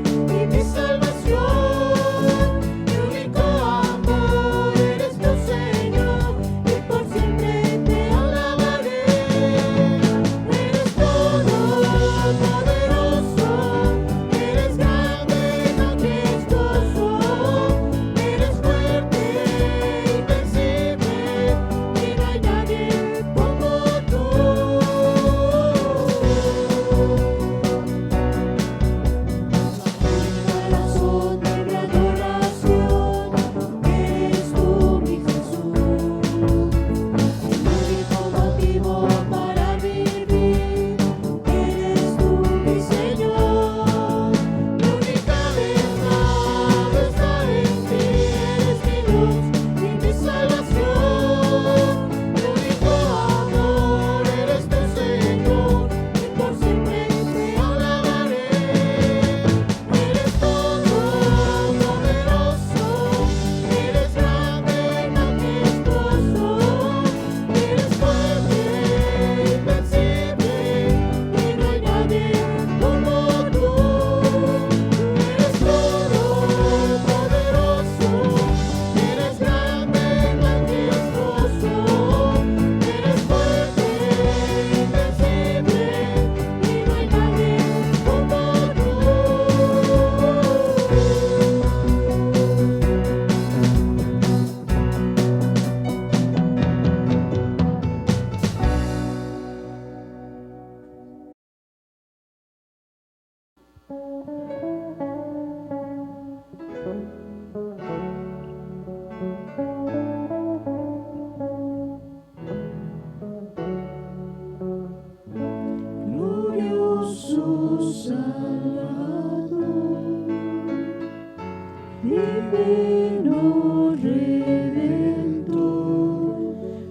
Speaker 4: divino Redentor,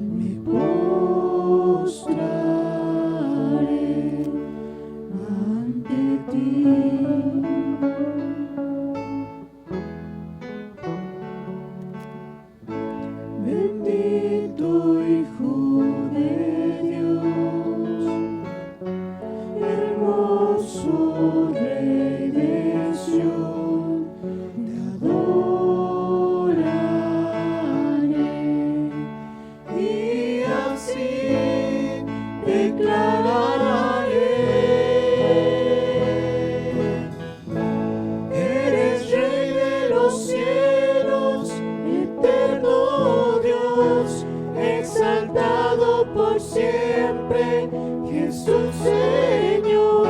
Speaker 4: me postraré ante ti. Bendito Hijo de Dios, hermoso Rey de Sion, te adoraré y así declararé: eres Rey de los cielos, eterno Dios, exaltado por siempre, Jesús Señor.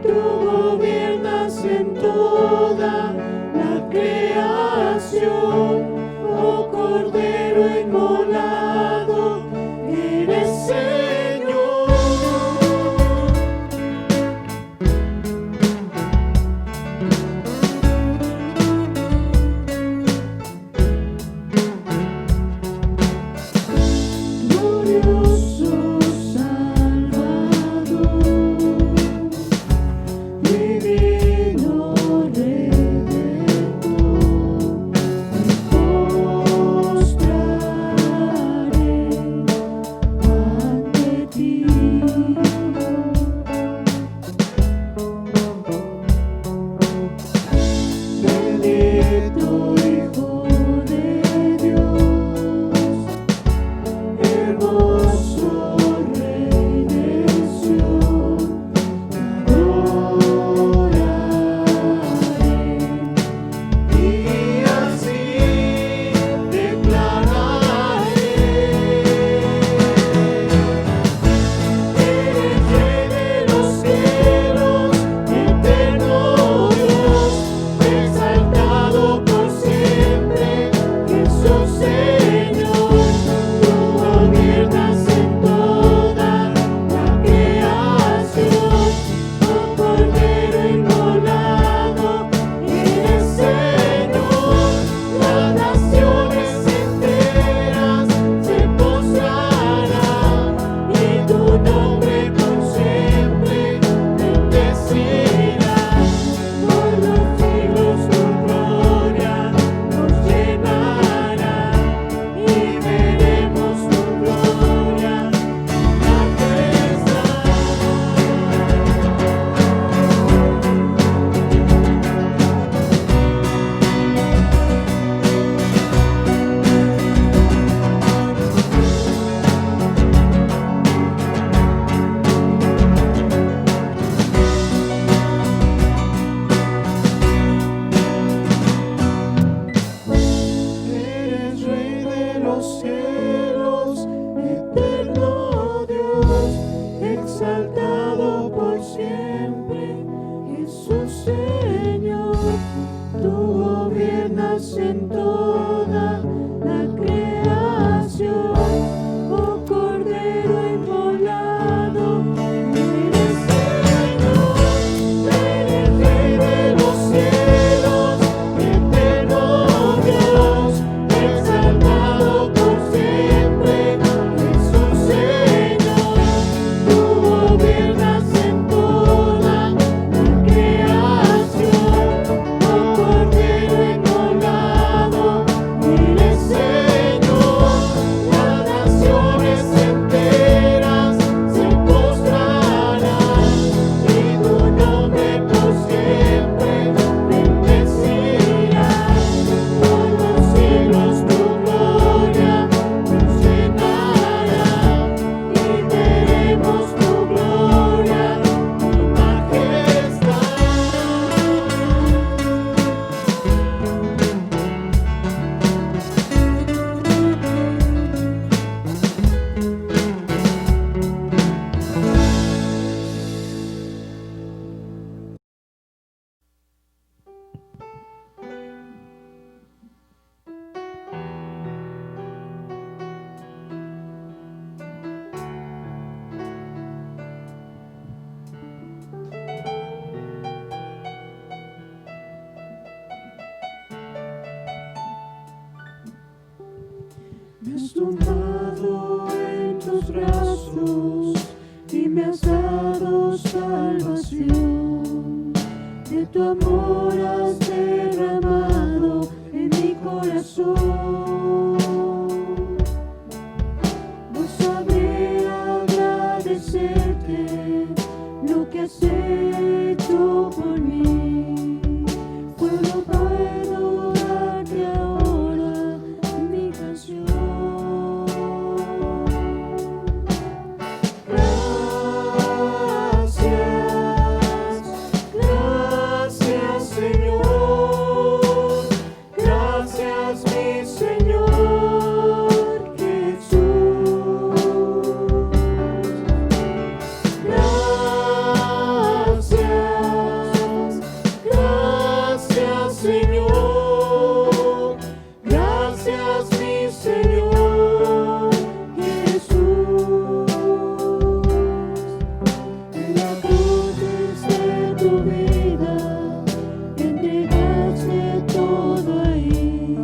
Speaker 4: Tú gobiernas en toda la creación, oh Cordero inmolado, eres Señor. Glorioso Salvador, divino Redentor, me postraré ante ti. Bendito Hijo de Dios, hermoso Rey de Sion, te adoraré y así declararé: eres Rey de los cielos, eterno Dios, exaltado por siempre, Jesús Señor. Tú gobiernas en toda la creación, oh Cordero inmolado, eres Señor. Las naciones enteras se postrarán y tu nombre por siempre bendecirán. Por los siglos tu gloria nos llenará y veremos tu gloria en la majestad. Eres Rey de los cielos, eterno Dios, exaltado por siempre, Jesús Señor. Tú gobiernas en toda la creación, oh Cordero inmolado, eres Señor. Eres Rey de los cielos, eterno Dios, exaltado por siempre, Jesús Señor. Tú gobiernas en toda la creación, oh Cordero inmolado, Me has tomado en tus brazos y me has dado salvación. De tu amor has derramado en mi corazón. No sabré agradecerte lo que has hecho por mí. Solo puedo darte ahora mi canción. Gracias, Señor. Gracias, mi Señor Jesús. Gracias, Señor. Gracias, mi Señor Jesús. En la cruz de tu vida entregaste todo ahí.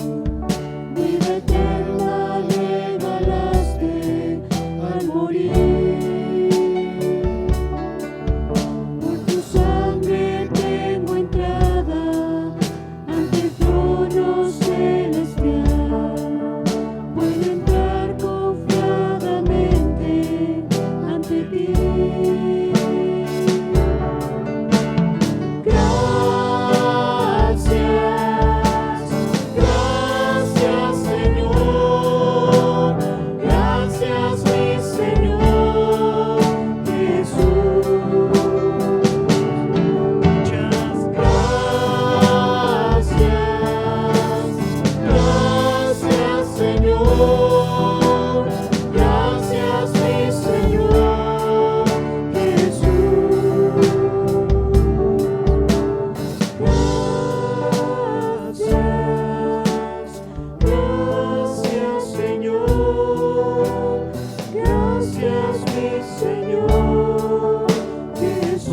Speaker 4: Vida eterna regalaste al morir. Por tu sangre tengo entrada ante el trono celestial. Puedo entrar confiadamente ante ti. Gracias, Señor. Gracias, mi Señor Jesús. Muchas gracias, Señor. Gracias, mi Señor Jesús. Gracias, Señor. Gracias, mi Señor Jesús.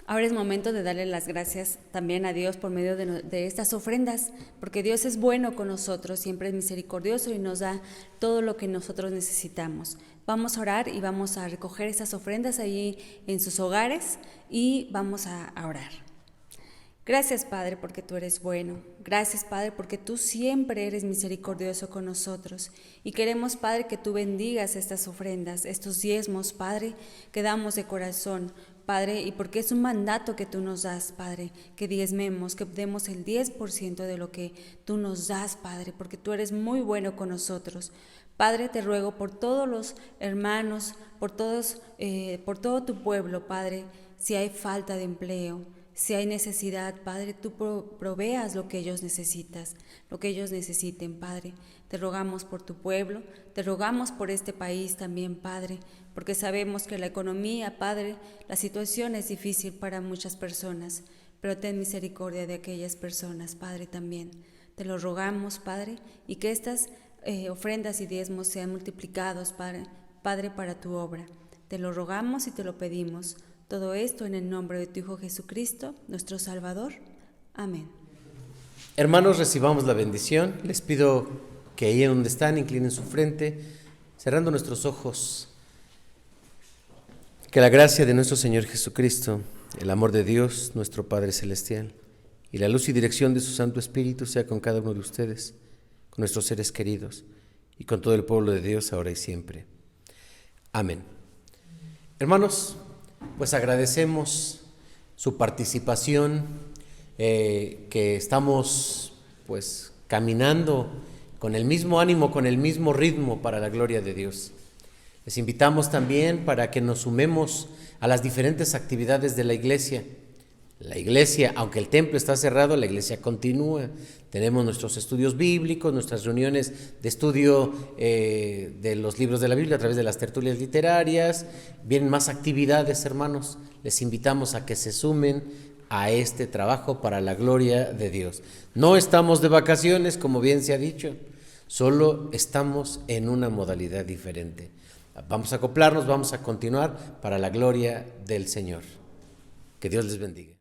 Speaker 1: Ahora es momento de darle las gracias también a Dios por medio de estas ofrendas, porque Dios es bueno con nosotros, siempre es misericordioso y nos da todo lo que nosotros necesitamos. Vamos a orar y vamos a recoger esas ofrendas ahí en sus hogares y vamos a orar. Gracias, Padre, porque tú eres bueno. Gracias, Padre, porque tú siempre eres misericordioso con nosotros. Y queremos, Padre, que tú bendigas estas ofrendas, estos diezmos, Padre, que damos de corazón, Padre, y porque es un mandato que tú nos das, Padre, que diezmemos, que demos el 10% de lo que tú nos das, Padre, porque tú eres muy bueno con nosotros. Padre, te ruego por todos los hermanos, por todo tu pueblo, Padre, si hay falta de empleo, si hay necesidad, Padre, tú proveas lo que ellos necesiten, Padre. Te rogamos por tu pueblo, te rogamos por este país también, Padre, porque sabemos que la economía, Padre, la situación es difícil para muchas personas, pero ten misericordia de aquellas personas, Padre, también. Te lo rogamos, Padre, y que estas ofrendas y diezmos sean multiplicados, Padre, para tu obra. Te lo rogamos y te lo pedimos. Todo esto en el nombre de tu Hijo Jesucristo, nuestro Salvador. Amén.
Speaker 3: Hermanos, recibamos la bendición. Les pido que ahí en donde están inclinen su frente, cerrando nuestros ojos. Que la gracia de nuestro Señor Jesucristo, el amor de Dios, nuestro Padre Celestial, y la luz y dirección de su Santo Espíritu sea con cada uno de ustedes, con nuestros seres queridos y con todo el pueblo de Dios ahora y siempre. Amén. Hermanos, pues agradecemos su participación, que estamos pues caminando con el mismo ánimo, con el mismo ritmo para la gloria de Dios. Les invitamos también para que nos sumemos a las diferentes actividades de la iglesia. La iglesia, aunque el templo está cerrado, la iglesia continúa. Tenemos nuestros estudios bíblicos, nuestras reuniones de estudio de los libros de la Biblia a través de las tertulias literarias. Vienen más actividades, hermanos. Les invitamos a que se sumen a este trabajo para la gloria de Dios. No estamos de vacaciones, como bien se ha dicho, solo estamos en una modalidad diferente. Vamos a acoplarnos, vamos a continuar para la gloria del Señor. Que Dios les bendiga.